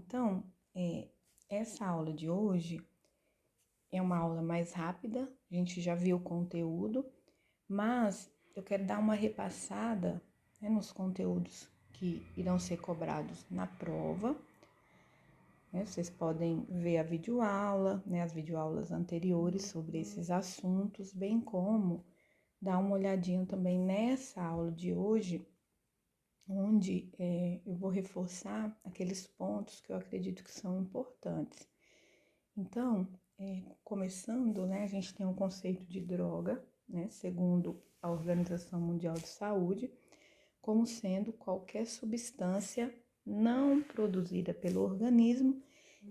Então, essa aula de hoje é uma aula mais rápida, a gente já viu o conteúdo, mas eu quero dar uma repassada, né, nos conteúdos que irão ser cobrados na prova. Né? Vocês podem ver a videoaula, né, as videoaulas anteriores sobre esses assuntos, bem como dar uma olhadinha também nessa aula de hoje, onde eu vou reforçar aqueles pontos que eu acredito que são importantes. Então, começando, né, a gente tem um conceito de droga, né, segundo a Organização Mundial de Saúde, como sendo qualquer substância não produzida pelo organismo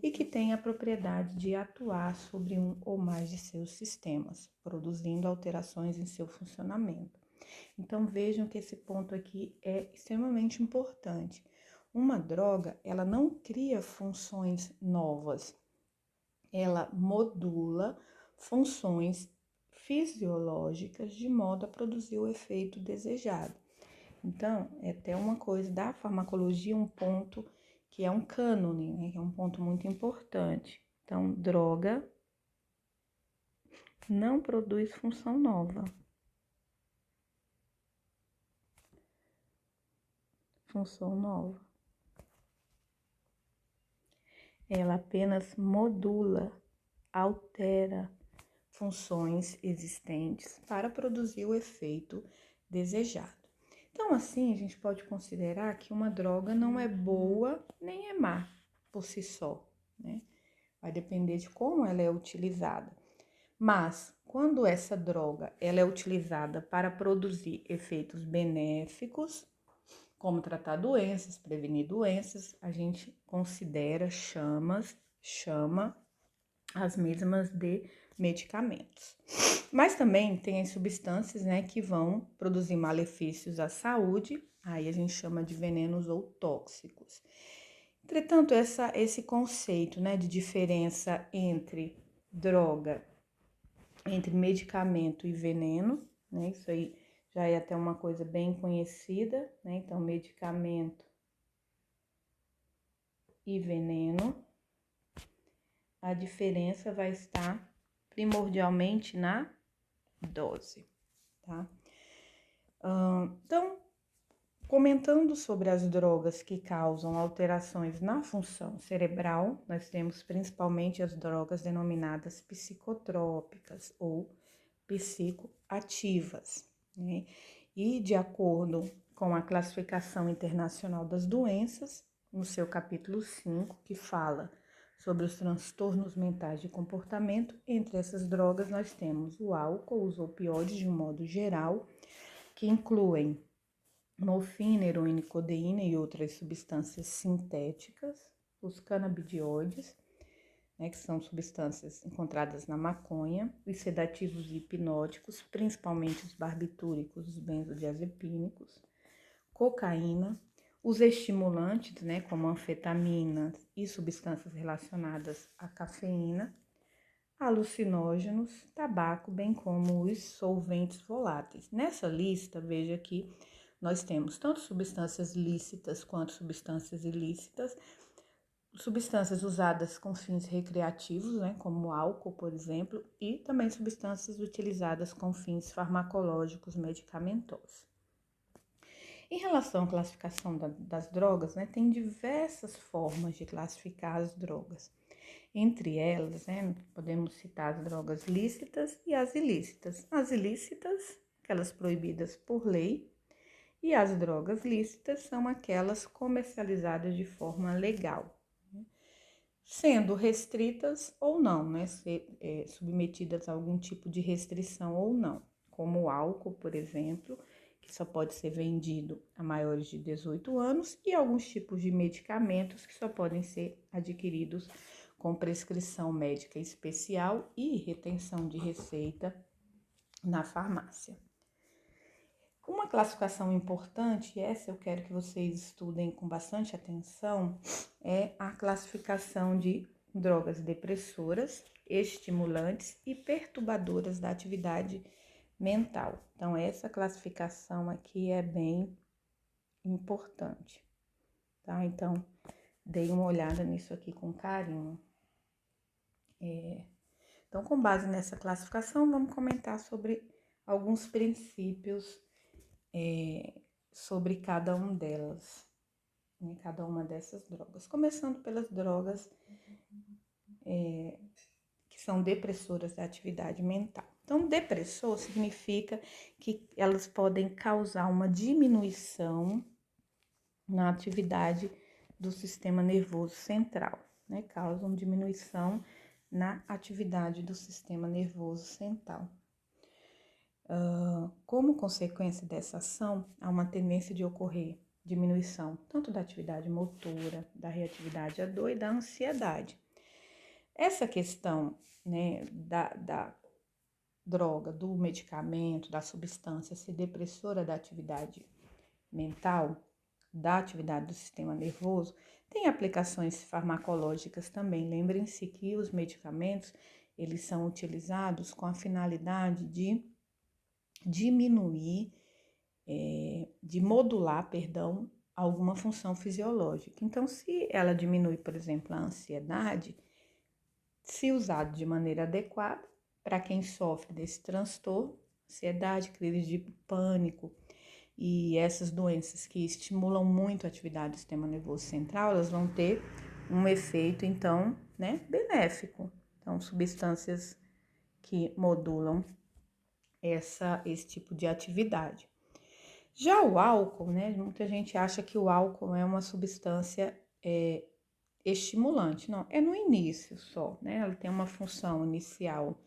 e que tem a propriedade de atuar sobre um ou mais de seus sistemas, produzindo alterações em seu funcionamento. Então, vejam que esse ponto aqui é extremamente importante. Uma droga, ela não cria funções novas, ela modula funções fisiológicas de modo a produzir o efeito desejado. Então, é até uma coisa da farmacologia, um ponto que é um cânone, né? Que é um ponto muito importante. Então, droga não produz função nova. Função nova. Ela apenas modula, altera funções existentes para produzir o efeito desejado. Então, assim, a gente pode considerar que uma droga não é boa nem é má por si só, né? Vai depender de como ela é utilizada. Mas, quando essa droga ela é utilizada para produzir efeitos benéficos, como tratar doenças, prevenir doenças, a gente considera, chama as mesmas de medicamentos. Mas também tem as substâncias, né, que vão produzir malefícios à saúde, aí a gente chama de venenos ou tóxicos. Entretanto, esse conceito, né, de diferença entre droga, entre medicamento e veneno, né, isso aí já é até uma coisa bem conhecida, né, então medicamento e veneno, a diferença vai estar primordialmente na dose, tá? Então, comentando sobre as drogas que causam alterações na função cerebral, nós temos principalmente as drogas denominadas psicotrópicas ou psicoativas, né? E de acordo com a Classificação Internacional das Doenças, no seu capítulo 5, que fala sobre os transtornos mentais de comportamento, entre essas drogas nós temos o álcool, os opioides de um modo geral, que incluem morfina, heroína, codeína e outras substâncias sintéticas, os canabidioides, né, que são substâncias encontradas na maconha, os sedativos e hipnóticos, principalmente os barbitúricos, os benzodiazepínicos, cocaína, os estimulantes, né, como anfetaminas e substâncias relacionadas à cafeína, alucinógenos, tabaco, bem como os solventes voláteis. Nessa lista, veja que nós temos tanto substâncias lícitas quanto substâncias ilícitas, substâncias usadas com fins recreativos, né, como álcool, por exemplo, e também substâncias utilizadas com fins farmacológicos medicamentosos. Em relação à classificação das drogas, né, tem diversas formas de classificar as drogas. Entre elas, né, podemos citar as drogas lícitas e as ilícitas. As ilícitas, aquelas proibidas por lei, e as drogas lícitas são aquelas comercializadas de forma legal, né, sendo restritas ou não, né, submetidas a algum tipo de restrição ou não, como o álcool, por exemplo, que só pode ser vendido a maiores de 18 anos, e alguns tipos de medicamentos que só podem ser adquiridos com prescrição médica especial e retenção de receita na farmácia. Uma classificação importante, essa eu quero que vocês estudem com bastante atenção, é a classificação de drogas depressoras, estimulantes e perturbadoras da atividade mental. Então, essa classificação aqui é bem importante, tá? Então, deem uma olhada nisso aqui com carinho. Então, com base nessa classificação, vamos comentar sobre alguns princípios sobre cada uma delas, né? Cada uma dessas drogas. Começando pelas drogas que são depressoras da atividade mental. Então, depressor significa que elas podem causar uma diminuição na atividade do sistema nervoso central, né? Causam diminuição na atividade do sistema nervoso central. Como consequência dessa ação, há uma tendência de ocorrer diminuição tanto da atividade motora, da reatividade à dor e da ansiedade. Essa questão, né, da droga, do medicamento, da substância ser depressora da atividade mental, da atividade do sistema nervoso, tem aplicações farmacológicas também. Lembrem-se que os medicamentos, eles são utilizados com a finalidade de diminuir, de modular, alguma função fisiológica. Então, se ela diminui, por exemplo, a ansiedade, se usado de maneira adequada, para quem sofre desse transtorno, ansiedade, crise de pânico e essas doenças que estimulam muito a atividade do sistema nervoso central, elas vão ter um efeito, então, né, benéfico. Então, substâncias que modulam esse tipo de atividade. Já o álcool, né, muita gente acha que o álcool é uma substância estimulante. Não, é no início só, né? Ela tem uma função inicial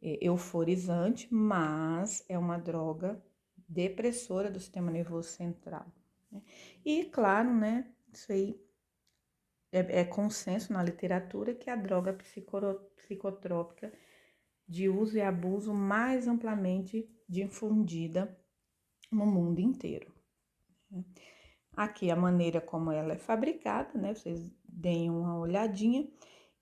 euforizante, mas é uma droga depressora do sistema nervoso central, né? E, claro, né, isso aí é consenso na literatura que a droga psicotrópica de uso e abuso mais amplamente difundida no mundo inteiro. Aqui a maneira como ela é fabricada, né? Vocês deem uma olhadinha.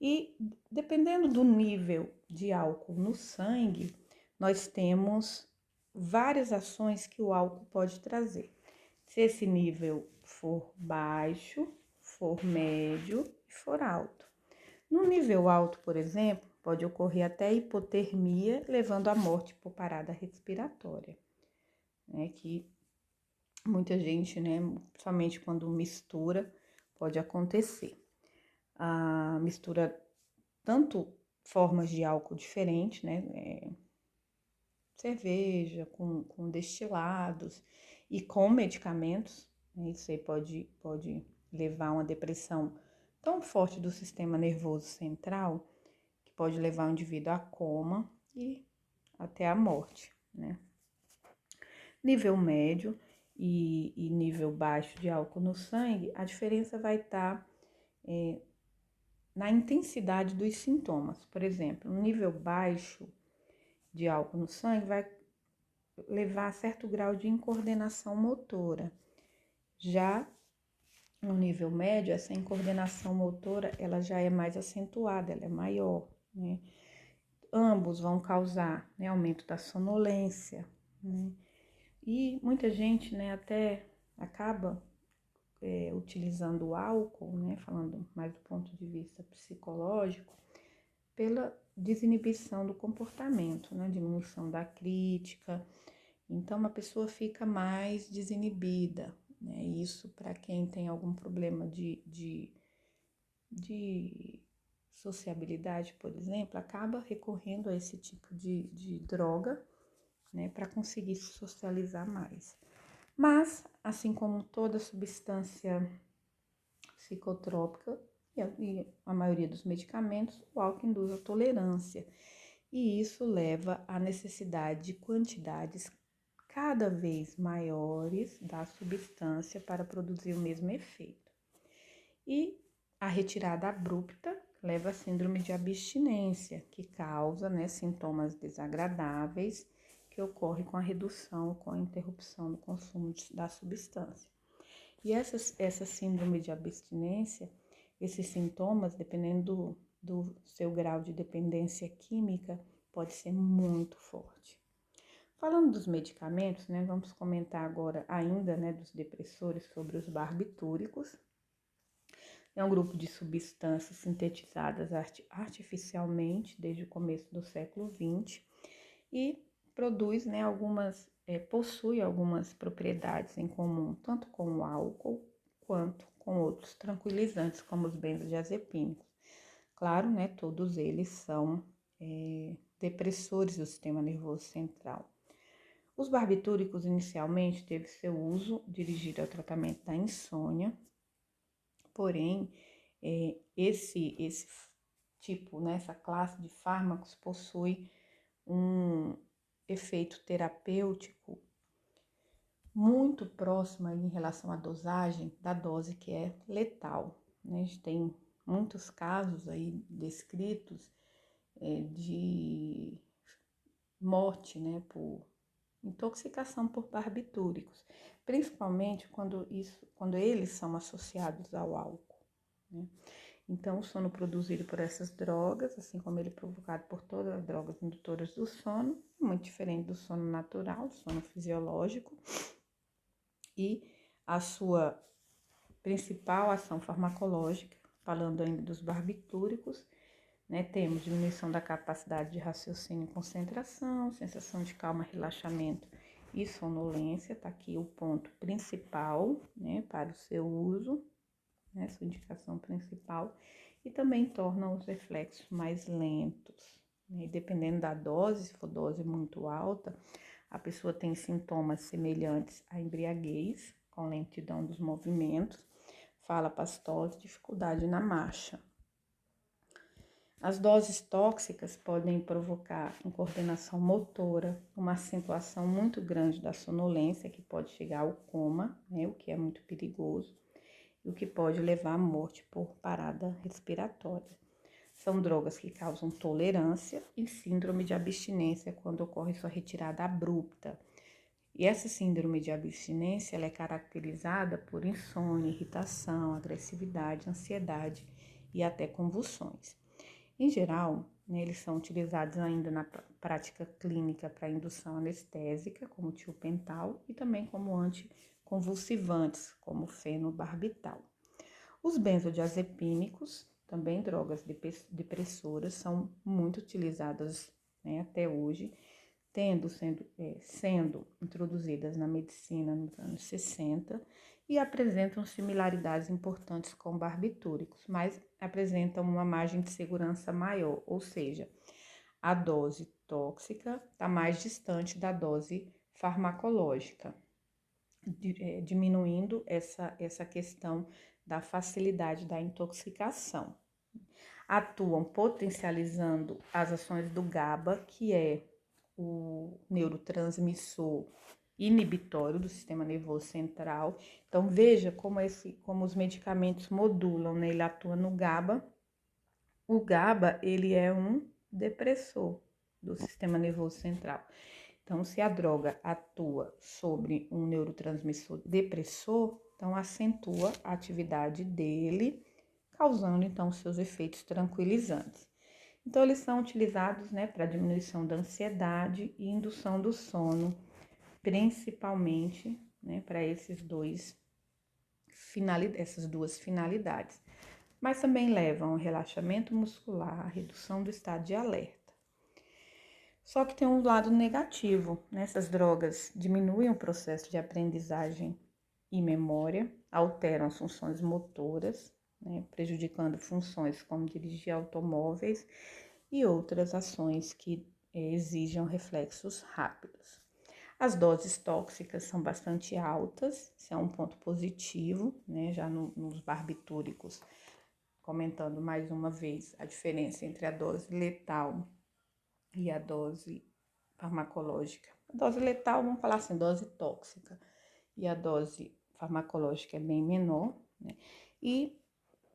E dependendo do nível de álcool no sangue, nós temos várias ações que o álcool pode trazer. Se esse nível for baixo, for médio e for alto. No nível alto, por exemplo, pode ocorrer até hipotermia, levando à morte por parada respiratória, né? Que muita gente, né, somente quando mistura, pode acontecer. A mistura tanto formas de álcool diferentes, né, cerveja com destilados e com medicamentos, né, isso aí pode levar a uma depressão tão forte do sistema nervoso central que pode levar o indivíduo a coma e até a morte, né. Nível médio e nível baixo de álcool no sangue, a diferença vai estar na intensidade dos sintomas. Por exemplo, um nível baixo de álcool no sangue vai levar a certo grau de incoordenação motora. Já no nível médio, essa incoordenação motora, ela já é mais acentuada, ela é maior, né? Ambos vão causar, né, aumento da sonolência, né? E muita gente, né, até acaba utilizando o álcool, né, falando mais do ponto de vista psicológico, pela desinibição do comportamento, né, diminuição da crítica. Então, a pessoa fica mais desinibida, né? Isso para quem tem algum problema de sociabilidade, por exemplo, acaba recorrendo a esse tipo de droga, né, para conseguir se socializar mais. Mas, assim como toda substância psicotrópica e a maioria dos medicamentos, o álcool induz a tolerância. E isso leva à necessidade de quantidades cada vez maiores da substância para produzir o mesmo efeito. E a retirada abrupta leva à síndrome de abstinência, que causa, né, sintomas desagradáveis que ocorre com a redução, com a interrupção do consumo da substância. E essa síndrome de abstinência, esses sintomas, dependendo do seu grau de dependência química, pode ser muito forte. Falando dos medicamentos, né, vamos comentar agora ainda, né, dos depressores sobre os barbitúricos. É um grupo de substâncias sintetizadas artificialmente desde o começo do século XX e produz, né, possui algumas propriedades em comum, tanto com o álcool quanto com outros tranquilizantes, como os benzodiazepínicos. Claro, né, todos eles são depressores do sistema nervoso central. Os barbitúricos inicialmente teve seu uso dirigido ao tratamento da insônia, porém, esse tipo, né, essa classe de fármacos possui um efeito terapêutico muito próximo aí em relação à dosagem da dose que é letal, né? A gente tem muitos casos aí descritos de morte, né, por intoxicação por barbitúricos, principalmente quando eles são associados ao álcool, né? Então, o sono produzido por essas drogas, assim como ele é provocado por todas as drogas indutoras do sono, é muito diferente do sono natural, do sono fisiológico, e a sua principal ação farmacológica, falando ainda dos barbitúricos, né, temos diminuição da capacidade de raciocínio e concentração, sensação de calma, relaxamento e sonolência, tá aqui o ponto principal, né, para o seu uso, né, sua indicação principal, e também torna os reflexos mais lentos, né, e dependendo da dose, se for dose muito alta, a pessoa tem sintomas semelhantes à embriaguez, com lentidão dos movimentos, fala pastosa, dificuldade na marcha. As doses tóxicas podem provocar incoordenação motora, uma acentuação muito grande da sonolência, que pode chegar ao coma, né, o que é muito perigoso, e o que pode levar à morte por parada respiratória. São drogas que causam tolerância e síndrome de abstinência quando ocorre sua retirada abrupta. E essa síndrome de abstinência ela é caracterizada por insônia, irritação, agressividade, ansiedade e até convulsões. Em geral, né, eles são utilizados ainda na prática clínica para indução anestésica, como o tiopental, e também como anticonvulsivantes, como o fenobarbital. Os benzodiazepínicos, também drogas depressoras, são muito utilizadas, né, até hoje, sendo introduzidas na medicina nos anos 60 e apresentam similaridades importantes com barbitúricos, mas apresentam uma margem de segurança maior, ou seja, a dose tóxica está mais distante da dose farmacológica, diminuindo essa questão da facilidade da intoxicação. Atuam potencializando as ações do GABA, que é o neurotransmissor inibitório do sistema nervoso central. Então, veja como os medicamentos modulam, né? Ele atua no GABA. O GABA, ele é um depressor do sistema nervoso central. Então, se a droga atua sobre um neurotransmissor depressor, então acentua a atividade dele, causando então seus efeitos tranquilizantes. Então, eles são utilizados, né, para diminuição da ansiedade e indução do sono, principalmente, né, para essas duas finalidades. Mas também levam ao relaxamento muscular, redução do estado de alerta. Só que tem um lado negativo, né? Essas drogas diminuem o processo de aprendizagem e memória, alteram as funções motoras, né, prejudicando funções como dirigir automóveis e outras ações que exijam reflexos rápidos. As doses tóxicas são bastante altas, isso é um ponto positivo, né? Já nos barbitúricos, comentando mais uma vez a diferença entre a dose letal e a dose farmacológica. A dose letal, vamos falar assim, dose tóxica, e a dose farmacológica é bem menor, né? E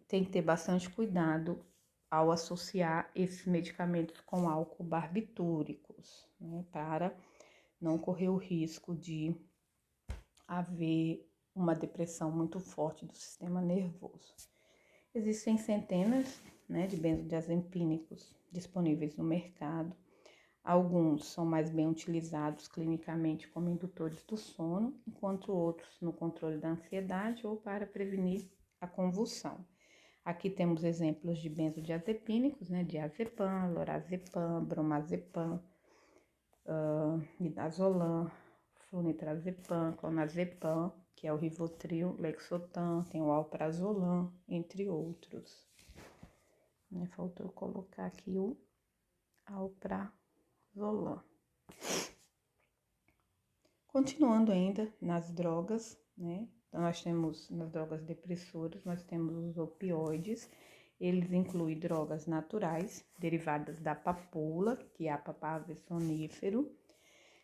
tem que ter bastante cuidado ao associar esses medicamentos com álcool barbitúricos, né? Para não correr o risco de haver uma depressão muito forte do sistema nervoso. Existem centenas, né, de benzodiazepínicos disponíveis no mercado. Alguns são mais bem utilizados clinicamente como indutores do sono, enquanto outros no controle da ansiedade ou para prevenir a convulsão. Aqui temos exemplos de benzodiazepínicos, né? Diazepam, lorazepam, bromazepam, midazolam, flunitrazepam, clonazepam, que é o Rivotril, Lexotan, tem o alprazolam, entre outros. Faltou colocar aqui o alprazolam. Continuando ainda nas drogas, né? Então, nós temos nas drogas depressoras, nós temos os opioides. Eles incluem drogas naturais, derivadas da papoula, que é a papaver sonífero,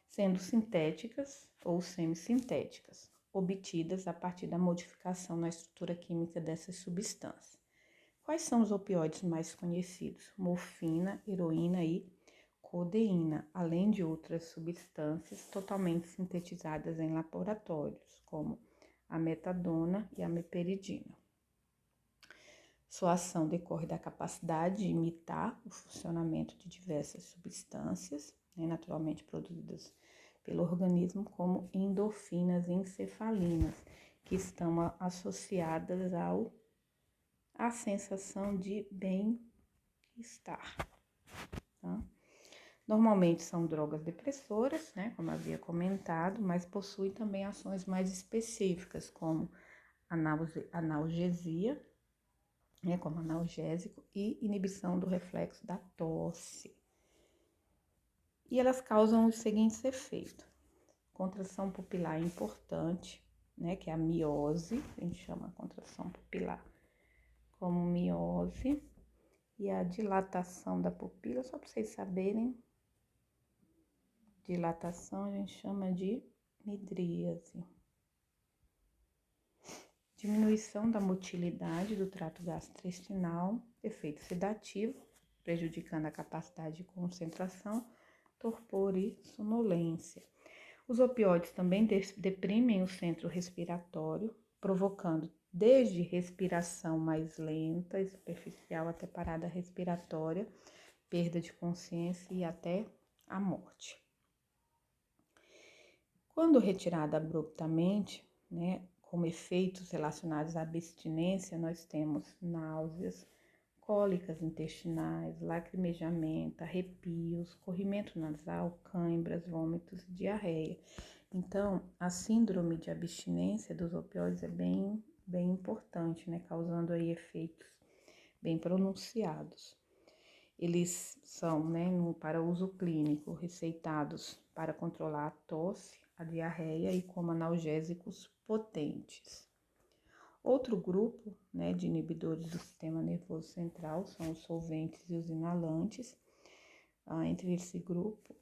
sendo sintéticas ou semissintéticas, obtidas a partir da modificação na estrutura química dessas substâncias. Quais são os opioides mais conhecidos? Morfina, heroína e codeína, além de outras substâncias totalmente sintetizadas em laboratórios, como a metadona e a meperidina. Sua ação decorre da capacidade de imitar o funcionamento de diversas substâncias, naturalmente produzidas pelo organismo, como endorfinas e encefalinas, que estão associadas à sensação de bem-estar. Tá? Normalmente são drogas depressoras, né, como havia comentado, mas possuem também ações mais específicas, como analgesia, né, como analgésico, e inibição do reflexo da tosse. E elas causam os seguintes efeitos: contração pupilar importante, né, que é a miose, a gente chama a contração pupilar como miose, e a dilatação da pupila, só para vocês saberem, dilatação a gente chama de midríase. Diminuição da motilidade do trato gastrointestinal, efeito sedativo, prejudicando a capacidade de concentração, torpor e sonolência. Os opioides também deprimem o centro respiratório, provocando desde respiração mais lenta e superficial até parada respiratória, perda de consciência e até a morte. Quando retirada abruptamente, né, como efeitos relacionados à abstinência, nós temos náuseas, cólicas intestinais, lacrimejamento, arrepios, corrimento nasal, cãibras, vômitos e diarreia. Então, a síndrome de abstinência dos opioides é bem importante, né, causando aí efeitos bem pronunciados. Eles são, né, para uso clínico, receitados para controlar a tosse, a diarreia e como analgésicos potentes. Outro grupo, né, de inibidores do sistema nervoso central são os solventes e os inalantes. Entre esse grupo,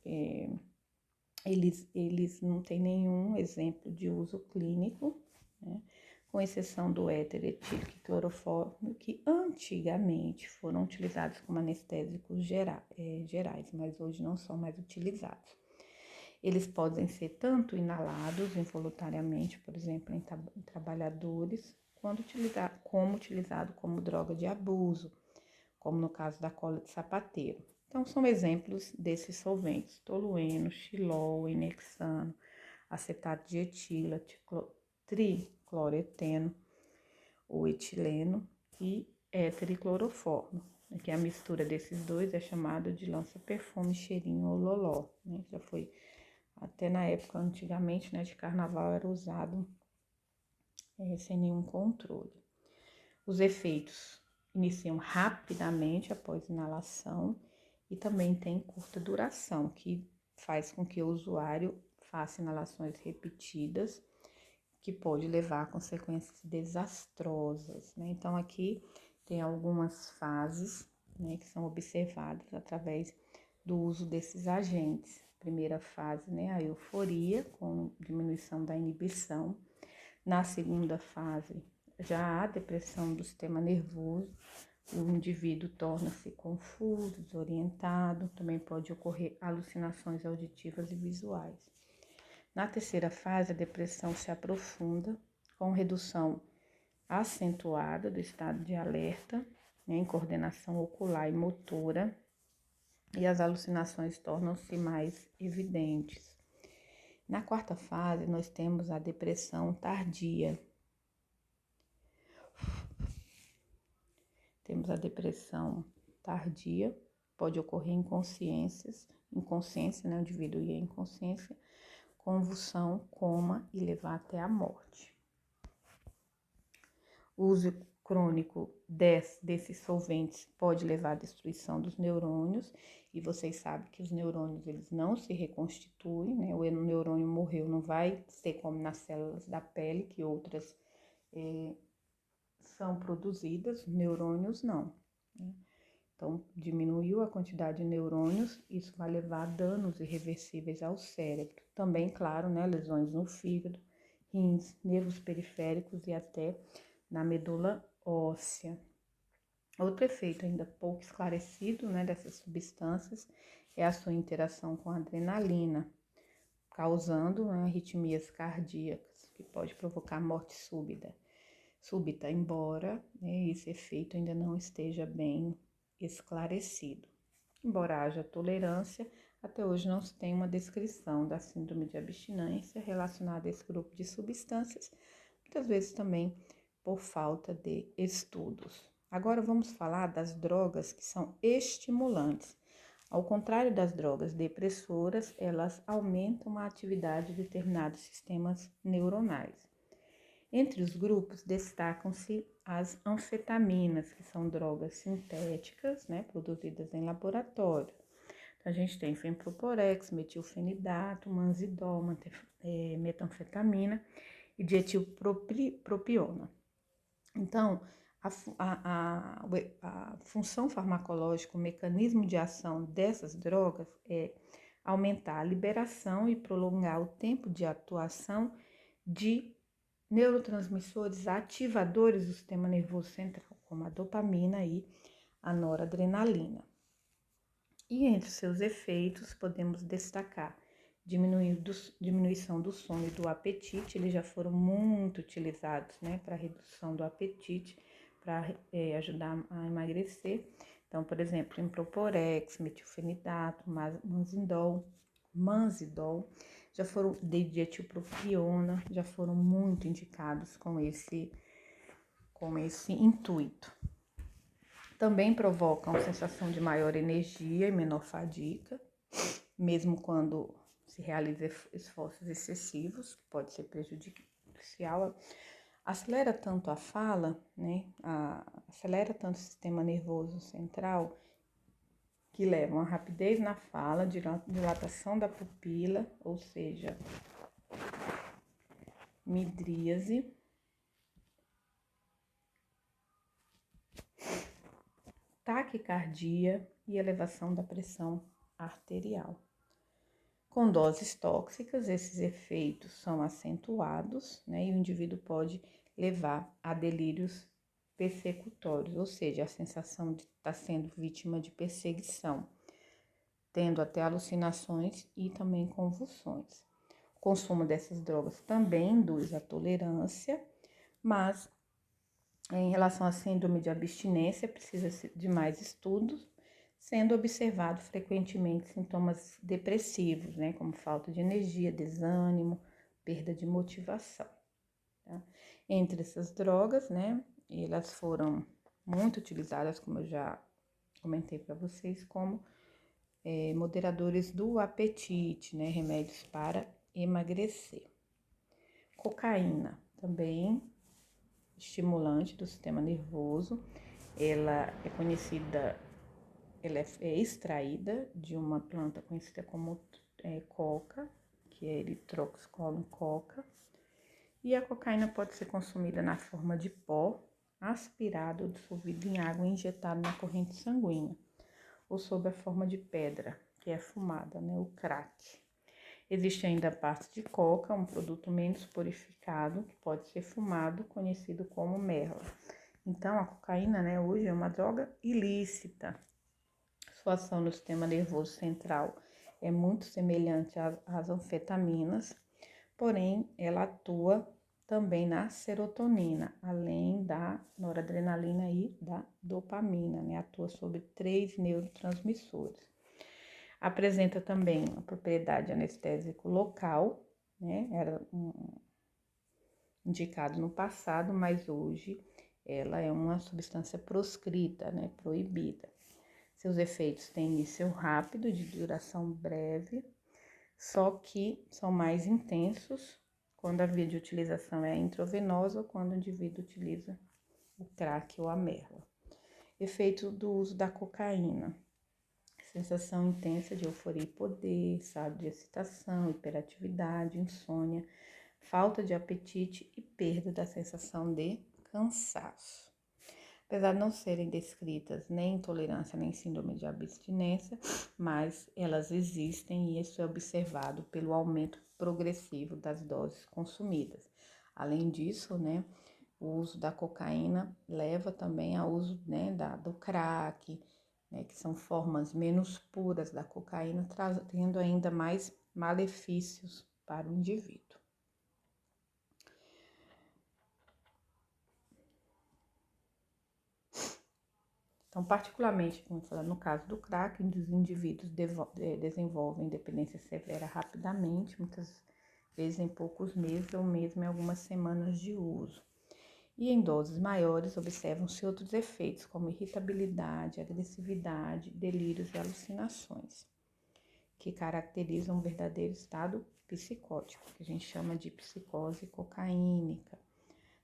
eles não têm nenhum exemplo de uso clínico, né, com exceção do éter etílico e clorofórmio, que antigamente foram utilizados como anestésicos gerais, mas hoje não são mais utilizados. Eles podem ser tanto inalados involuntariamente, por exemplo, em trabalhadores, como utilizado como droga de abuso, como no caso da cola de sapateiro. Então, são exemplos desses solventes: tolueno, xilol, inexano, acetato de etila, tricloreteno, ou etileno e éter e clorofórmio, que a mistura desses dois é chamada de lança-perfume, cheirinho ou loló, né? Já foi até na época, antigamente, né, de carnaval, era usado sem nenhum controle. Os efeitos iniciam rapidamente após inalação e também tem curta duração, que faz com que o usuário faça inalações repetidas, que pode levar a consequências desastrosas, né? Então, aqui tem algumas fases, né, que são observadas através do uso desses agentes. Primeira fase, né, a euforia, com diminuição da inibição. Na segunda fase, já há depressão do sistema nervoso, o indivíduo torna-se confuso, desorientado, também pode ocorrer alucinações auditivas e visuais. Na terceira fase, a depressão se aprofunda, com redução acentuada do estado de alerta, né, em coordenação ocular e motora, e as alucinações tornam-se mais evidentes. Na quarta fase, nós temos a depressão tardia. Temos a depressão tardia, pode ocorrer inconsciência, né? O indivíduo ir à inconsciência, convulsão, coma e levar até a morte. O uso crônico desses solventes pode levar à destruição dos neurônios, e vocês sabem que os neurônios eles não se reconstituem, né? O neurônio morreu, não vai ser como nas células da pele, que outras são produzidas, neurônios não, né? Então, diminuiu a quantidade de neurônios, isso vai levar a danos irreversíveis ao cérebro. Também, claro, né, lesões no fígado, rins, nervos periféricos e até na medula óssea. Outro efeito ainda pouco esclarecido, né, dessas substâncias é a sua interação com a adrenalina, causando, né, arritmias cardíacas, que pode provocar morte súbita, embora, né, esse efeito ainda não esteja bem esclarecido. Embora haja tolerância, até hoje não se tem uma descrição da síndrome de abstinência relacionada a esse grupo de substâncias, muitas vezes também por falta de estudos. Agora vamos falar das drogas que são estimulantes. Ao contrário das drogas depressoras, elas aumentam a atividade de determinados sistemas neuronais. Entre os grupos destacam-se as anfetaminas, que são drogas sintéticas, né, produzidas em laboratório. Então, a gente tem fenproporex, metilfenidato, manzidol, metanfetamina e dietilpropiona. Então, a função farmacológica, o mecanismo de ação dessas drogas é aumentar a liberação e prolongar o tempo de atuação de neurotransmissores ativadores do sistema nervoso central, como a dopamina e a noradrenalina. E entre seus efeitos, podemos destacar diminuição do sono e do apetite. Eles já foram muito utilizados, né, para redução do apetite, para ajudar a emagrecer. Então, por exemplo, improporex, metilfenidato, manzidol, já foram de dietilpropiona, já foram muito indicados com esse intuito. Também provocam sensação de maior energia e menor fadiga, mesmo quando se realiza esforços excessivos, que pode ser prejudicial. Acelera tanto a fala, né? Acelera tanto o sistema nervoso central, que levam a rapidez na fala, dilatação da pupila, ou seja, midríase, taquicardia e elevação da pressão arterial. Com doses tóxicas, esses efeitos são acentuados, né, e o indivíduo pode levar a delírios persecutórios, ou seja, a sensação de estar sendo vítima de perseguição, tendo até alucinações e também convulsões. O consumo dessas drogas também induz a tolerância, mas em relação à síndrome de abstinência, precisa de mais estudos, sendo observado frequentemente sintomas depressivos, né, como falta de energia, desânimo, perda de motivação. Tá? Entre essas drogas, né, elas foram muito utilizadas, como eu já comentei para vocês, como moderadores do apetite, né, remédios para emagrecer. Cocaína, também estimulante do sistema nervoso, ela é conhecida, ela é extraída de uma planta conhecida como coca, que é Erythroxylum coca, e a cocaína pode ser consumida na forma de pó, aspirado ou dissolvido em água injetado na corrente sanguínea, ou sob a forma de pedra, que é fumada, né, o crack. Existe ainda a parte de coca, um produto menos purificado, que pode ser fumado, conhecido como merla. Então, a cocaína, né, hoje é uma droga ilícita. Sua ação no sistema nervoso central é muito semelhante às anfetaminas, porém, ela atua também na serotonina, além da noradrenalina e da dopamina, né? Atua sobre 3 neurotransmissores. Apresenta também a propriedade anestésico local, né? Era indicado no passado, mas hoje ela é uma substância proscrita, né, proibida. Seus efeitos têm início rápido, de duração breve, só que são mais intensos quando a via de utilização é intravenosa ou quando o indivíduo utiliza o crack ou a merla. Efeito do uso da cocaína. Sensação intensa de euforia e poder, estado de excitação, hiperatividade, insônia, falta de apetite e perda da sensação de cansaço. Apesar de não serem descritas nem intolerância nem síndrome de abstinência, mas elas existem e isso é observado pelo aumento progressivo das doses consumidas. Além disso, né, o uso da cocaína leva também ao uso, né, do crack, né, que são formas menos puras da cocaína, trazendo ainda mais malefícios para o indivíduo. Então, particularmente, no caso do crack, os indivíduos desenvolvem dependência severa rapidamente, muitas vezes em poucos meses ou mesmo em algumas semanas de uso. E em doses maiores, observam-se outros efeitos, como irritabilidade, agressividade, delírios e alucinações, que caracterizam um verdadeiro estado psicótico, que a gente chama de psicose cocaínica.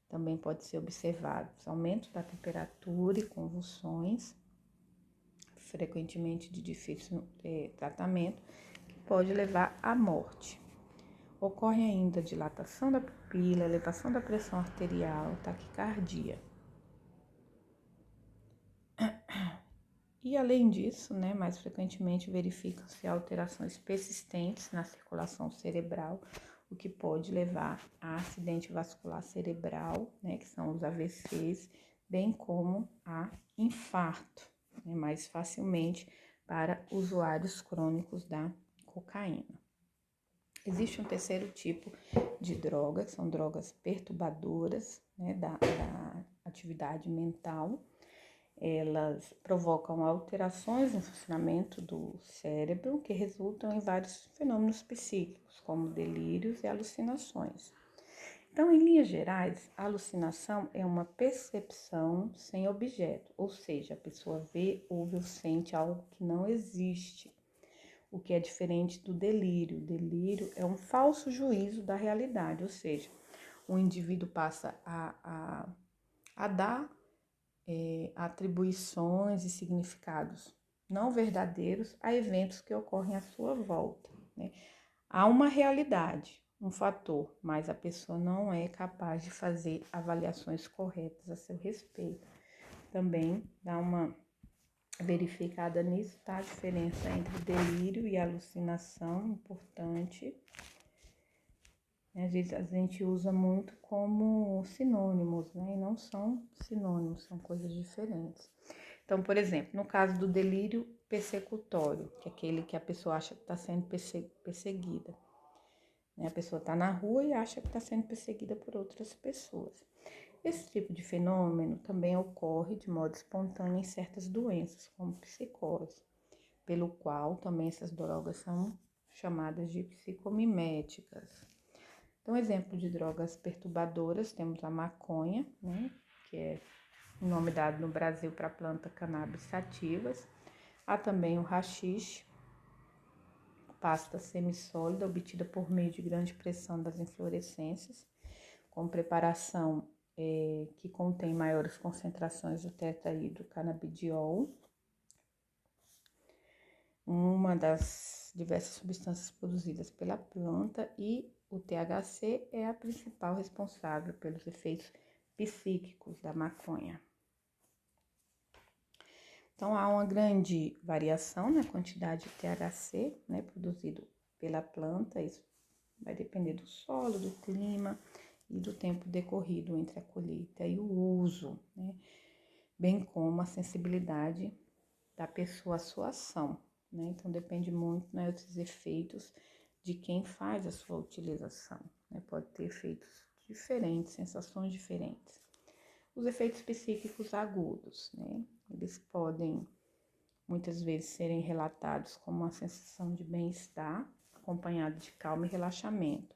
Também pode ser observado aumento da temperatura e convulsões, frequentemente de difícil tratamento, que pode levar à morte. Ocorre ainda dilatação da pupila, elevação da pressão arterial, taquicardia. E além disso, né, mais frequentemente verificam-se alterações persistentes na circulação cerebral, o que pode levar a acidente vascular cerebral, né, que são os AVCs, bem como a infarto, né, mais facilmente para usuários crônicos da cocaína. Existe um terceiro tipo de droga, que são drogas perturbadoras, né, da atividade mental. Elas provocam alterações no funcionamento do cérebro que resultam em vários fenômenos psíquicos, como delírios e alucinações. Então, em linhas gerais, a alucinação é uma percepção sem objeto, ou seja, a pessoa vê, ouve ou sente algo que não existe, o que é diferente do delírio. O delírio é um falso juízo da realidade, ou seja, o indivíduo passa a dar atribuições e significados não verdadeiros a eventos que ocorrem à sua volta, né? Há uma realidade, um fator, mas a pessoa não é capaz de fazer avaliações corretas a seu respeito. Também dá uma verificada nisso, tá? A diferença entre delírio e alucinação, importante. Às vezes a gente usa muito como sinônimos, né? E não são sinônimos, são coisas diferentes. Então, por exemplo, no caso do delírio persecutório, que é aquele que a pessoa acha que está sendo perseguida. Né? A pessoa está na rua e acha que está sendo perseguida por outras pessoas. Esse tipo de fenômeno também ocorre de modo espontâneo em certas doenças, como psicose, pelo qual também essas drogas são chamadas de psicomiméticas. Então, exemplo de drogas perturbadoras, temos a maconha, né, que é o nome dado no Brasil para a planta cannabis sativas. Há também o haxixe, pasta semissólida obtida por meio de grande pressão das inflorescências, com preparação que contém maiores concentrações do tetrahidrocannabidiol, uma das diversas substâncias produzidas pela planta, e o THC é a principal responsável pelos efeitos psíquicos da maconha. Então, há uma grande variação na quantidade de THC, né, produzido pela planta. Isso vai depender do solo, do clima e do tempo decorrido entre a colheita e o uso, né, bem como a sensibilidade da pessoa à sua ação, né? Então, depende muito, né, dos efeitos de quem faz a sua utilização, né? Pode ter efeitos diferentes, sensações diferentes. Os efeitos psíquicos agudos, né? Eles podem muitas vezes serem relatados como uma sensação de bem-estar, acompanhado de calma e relaxamento,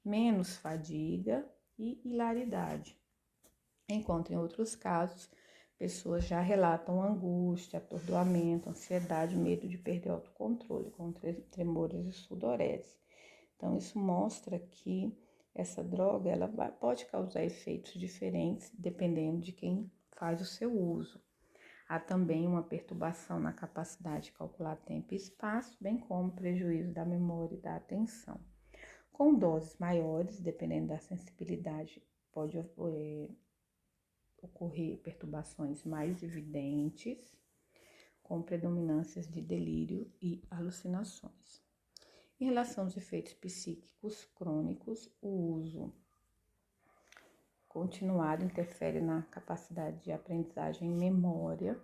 menos fadiga e hilaridade. enquanto em outros casos, pessoas já relatam angústia, atordoamento, ansiedade, medo de perder o autocontrole, com tremores e sudorese. Então, isso mostra que essa droga pode causar efeitos diferentes dependendo de quem faz o seu uso. Há também uma perturbação na capacidade de calcular tempo e espaço, bem como prejuízo da memória e da atenção. Com doses maiores, dependendo da sensibilidade, pode ocorrer perturbações mais evidentes, com predominâncias de delírio e alucinações. Em relação aos efeitos psíquicos crônicos, o uso continuado interfere na capacidade de aprendizagem e memória,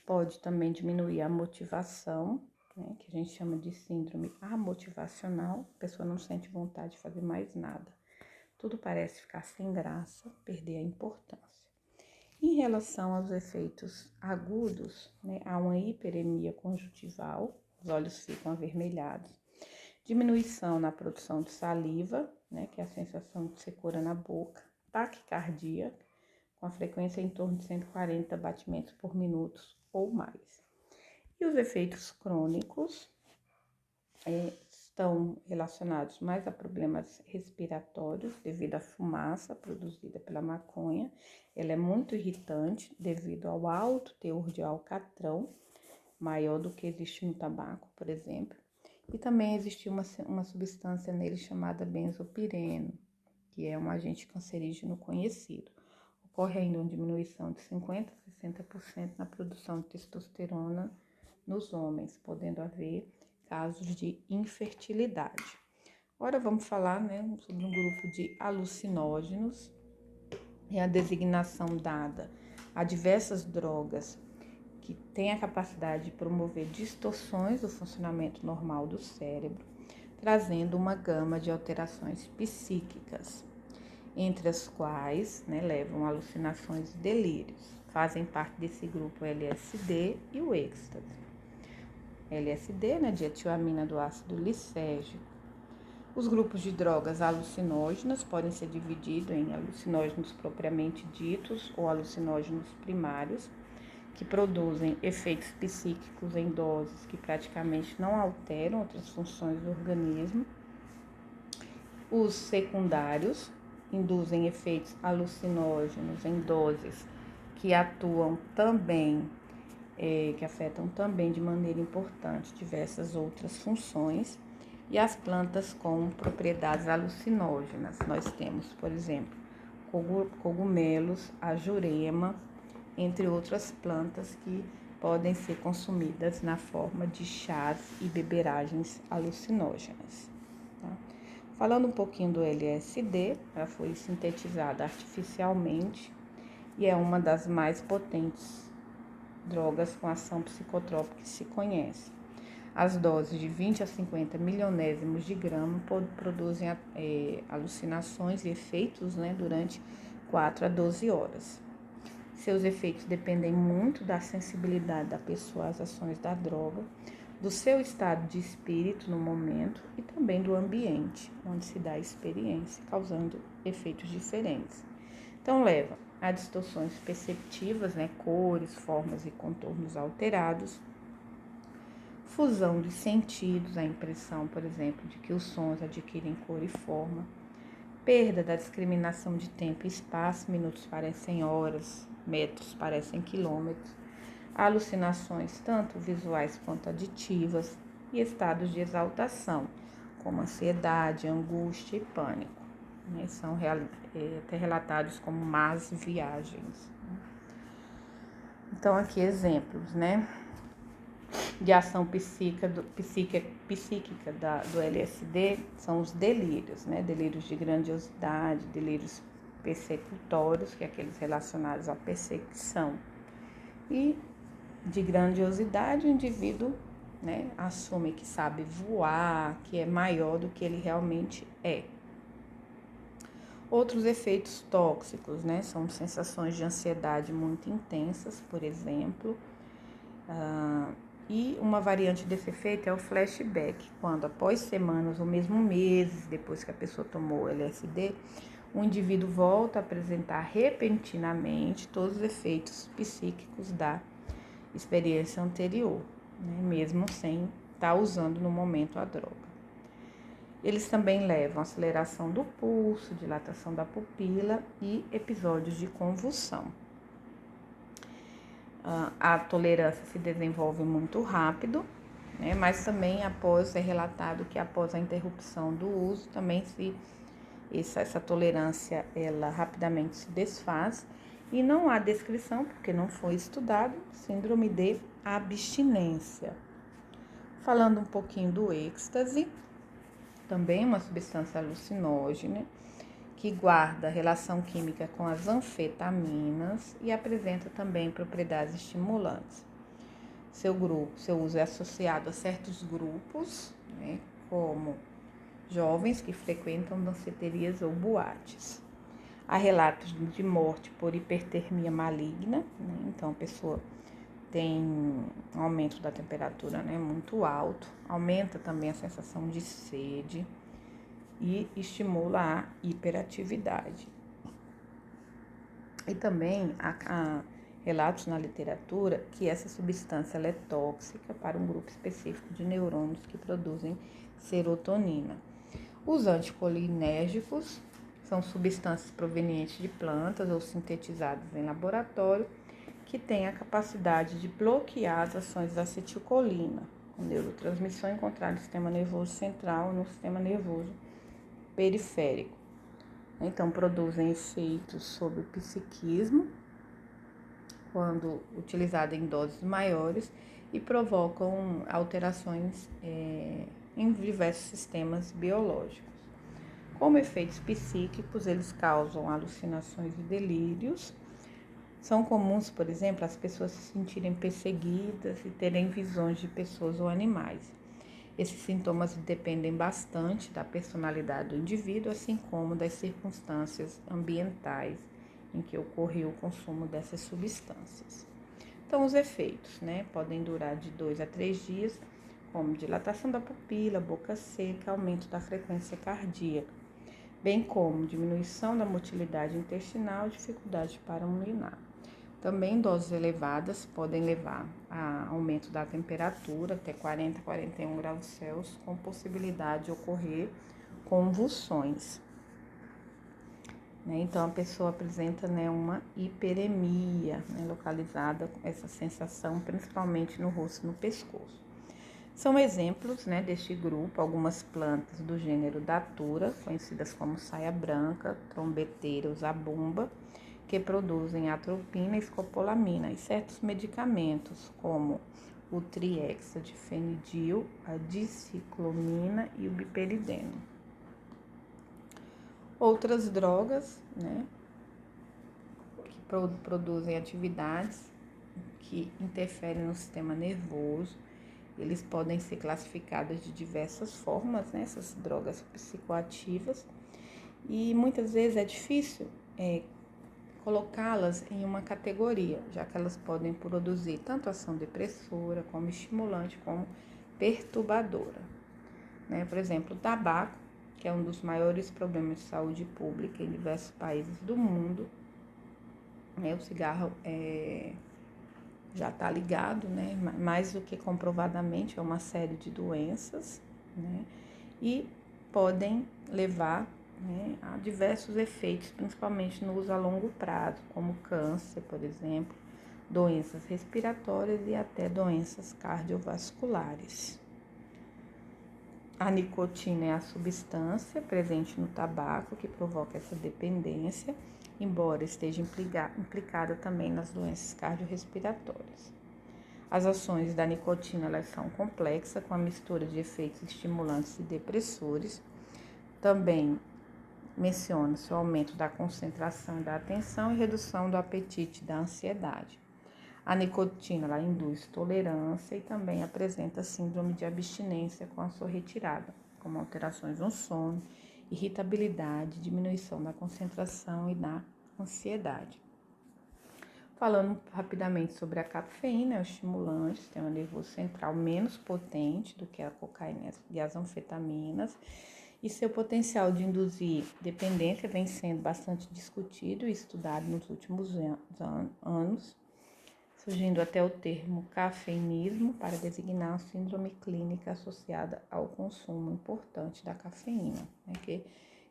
pode também diminuir a motivação, né, que a gente chama de síndrome amotivacional, a pessoa não sente vontade de fazer mais nada. Tudo parece ficar sem graça, perder a importância. Em relação aos efeitos agudos, né, há uma hiperemia conjuntival, os olhos ficam avermelhados, diminuição na produção de saliva, né, que é a sensação de secura na boca, taquicardia, com a frequência em torno de 140 batimentos por minuto ou mais. E os efeitos crônicos estão relacionados mais a problemas respiratórios devido à fumaça produzida pela maconha. Ela é muito irritante devido ao alto teor de alcatrão, maior do que existe no tabaco, por exemplo. E também existe uma substância nele chamada benzopireno, que é um agente cancerígeno conhecido. Ocorre ainda uma diminuição de 50% a 60% na produção de testosterona nos homens, podendo haver casos de infertilidade. Agora vamos falar, né, sobre um grupo de alucinógenos. É a designação dada a diversas drogas que têm a capacidade de promover distorções do funcionamento normal do cérebro, trazendo uma gama de alterações psíquicas, entre as quais, né, levam alucinações e delírios. Fazem parte desse grupo o LSD e o êxtase. LSD, né, dietilamina do ácido lisérgico. Os grupos de drogas alucinógenas podem ser divididos em alucinógenos propriamente ditos ou alucinógenos primários, que produzem efeitos psíquicos em doses que praticamente não alteram outras funções do organismo. Os secundários induzem efeitos alucinógenos em doses que atuam também, que afetam também de maneira importante diversas outras funções. E as plantas com propriedades alucinógenas. Nós temos, por exemplo, cogumelos, a jurema, entre outras plantas que podem ser consumidas na forma de chás e beberagens alucinógenas. Tá? Falando um pouquinho do LSD, ela foi sintetizada artificialmente e é uma das mais potentes drogas com ação psicotrópica que se conhece. As doses de 20 a 50 milionésimos de grama produzem alucinações e efeitos, né, durante 4 a 12 horas. Seus efeitos dependem muito da sensibilidade da pessoa às ações da droga, do seu estado de espírito no momento e também do ambiente onde se dá a experiência, causando efeitos diferentes. Então, leva a distorções perceptivas, né, cores, formas e contornos alterados, fusão dos sentidos, a impressão, por exemplo, de que os sons adquirem cor e forma, perda da discriminação de tempo e espaço, minutos parecem horas, metros parecem quilômetros, alucinações tanto visuais quanto auditivas e estados de exaltação, como ansiedade, angústia e pânico. Né? São até relatados como más viagens. Então, aqui exemplos, né, de ação psíquica do LSD são os delírios, né? Delírios de grandiosidade, delírios persecutórios, que é aqueles relacionados à perseguição. E de grandiosidade, o indivíduo, né, assume que sabe voar, que é maior do que ele realmente é. Outros efeitos tóxicos, né, são sensações de ansiedade muito intensas, por exemplo. E uma variante desse efeito é o flashback, quando após semanas ou mesmo meses depois que a pessoa tomou o LSD, o indivíduo volta a apresentar repentinamente todos os efeitos psíquicos da experiência anterior, né? Mesmo sem estar usando no momento a droga. Eles também levam a aceleração do pulso, dilatação da pupila e episódios de convulsão. A tolerância se desenvolve muito rápido, né? Mas também é relatado que após a interrupção do uso, também essa tolerância ela rapidamente se desfaz e não há descrição, porque não foi estudado, síndrome de abstinência. Falando um pouquinho do êxtase, também uma substância alucinógena que guarda relação química com as anfetaminas e apresenta também propriedades estimulantes. Seu uso é associado a certos grupos, né, como jovens que frequentam danceterias ou boates. Há relatos de morte por hipertermia maligna, né? Então a pessoa tem um aumento da temperatura, né, muito alto, aumenta também a sensação de sede e estimula a hiperatividade. E também há relatos na literatura que essa substância ela é tóxica para um grupo específico de neurônios que produzem serotonina. Os anticolinérgicos são substâncias provenientes de plantas ou sintetizadas em laboratório que têm a capacidade de bloquear as ações da acetilcolina, com neurotransmissão encontrada no sistema nervoso central e no sistema nervoso periférico. Então, produzem efeitos sobre o psiquismo, quando utilizado em doses maiores, e provocam alterações em diversos sistemas biológicos. Como efeitos psíquicos, eles causam alucinações e delírios. São comuns, por exemplo, as pessoas se sentirem perseguidas e terem visões de pessoas ou animais. Esses sintomas dependem bastante da personalidade do indivíduo, assim como das circunstâncias ambientais em que ocorreu o consumo dessas substâncias. Então, os efeitos, né, podem durar de 2 a 3 dias, como dilatação da pupila, boca seca, aumento da frequência cardíaca, bem como diminuição da motilidade intestinal, dificuldade para urinar. Também doses elevadas podem levar a aumento da temperatura até 40 a 41 graus Celsius, com possibilidade de ocorrer convulsões. Então, a pessoa apresenta uma hiperemia, localizada com essa sensação principalmente no rosto e no pescoço. São exemplos deste grupo algumas plantas do gênero Datura, conhecidas como saia branca, trombeteira, zabumba, que produzem atropina e escopolamina, e certos medicamentos como o triexadifenidil, a diciclomina e o biperideno. Outras drogas, que produzem atividades que interferem no sistema nervoso, eles podem ser classificados de diversas formas, essas drogas psicoativas, e muitas vezes é difícil colocá-las em uma categoria, já que elas podem produzir tanto ação depressora, como estimulante, como perturbadora. Por exemplo, o tabaco, que é um dos maiores problemas de saúde pública em diversos países do mundo. O cigarro já está ligado, mais do que comprovadamente, a uma série de doenças, e podem levar a diversos efeitos, principalmente no uso a longo prazo, como câncer, por exemplo, doenças respiratórias e até doenças cardiovasculares. A nicotina é a substância presente no tabaco que provoca essa dependência, embora esteja implicada também nas doenças cardiorrespiratórias. As ações da nicotina elas são complexas, com a mistura de efeitos estimulantes e depressores. Também menciona-se o aumento da concentração e da atenção e redução do apetite e da ansiedade. A nicotina ela induz tolerância e também apresenta síndrome de abstinência com a sua retirada, como alterações no sono, irritabilidade, diminuição da concentração e da ansiedade. Falando rapidamente sobre a cafeína, é o estimulante, sistema nervoso central menos potente do que a cocaína e as anfetaminas, E seu potencial de induzir dependência vem sendo bastante discutido e estudado nos últimos anos, surgindo até o termo cafeinismo para designar a síndrome clínica associada ao consumo importante da cafeína, né, que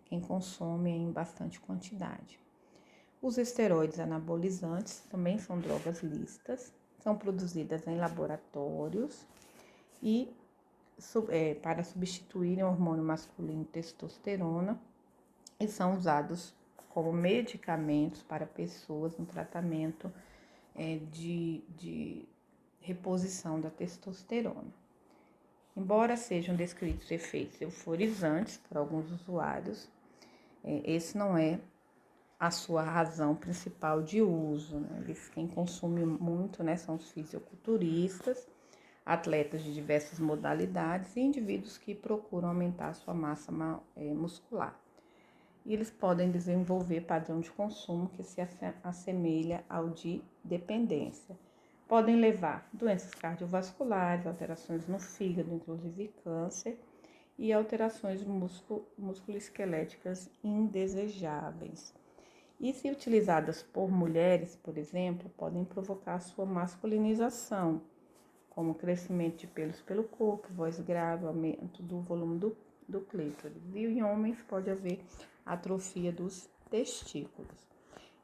quem consome em bastante quantidade. Os esteroides anabolizantes também são drogas lícitas, são produzidas em laboratórios e para substituírem o hormônio masculino testosterona e são usados como medicamentos para pessoas no tratamento de reposição da testosterona. Embora sejam descritos efeitos euforizantes para alguns usuários, esse não é a sua razão principal de uso, né? Quem consome muito, né, são os fisiculturistas, atletas de diversas modalidades e indivíduos que procuram aumentar a sua massa muscular. E eles podem desenvolver padrão de consumo que se assemelha ao de dependência. Podem levar doenças cardiovasculares, alterações no fígado, inclusive câncer, e alterações musculoesqueléticas indesejáveis. E se utilizadas por mulheres, por exemplo, podem provocar sua masculinização, como crescimento de pelos pelo corpo, voz grave, aumento do volume do clítoris. E em homens pode haver atrofia dos testículos.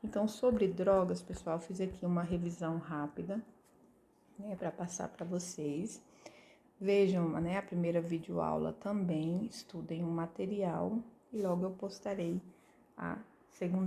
Então, sobre drogas, pessoal, fiz aqui uma revisão rápida, né, para passar para vocês. Vejam, né, a primeira videoaula também, estudem o material e logo eu postarei a segunda.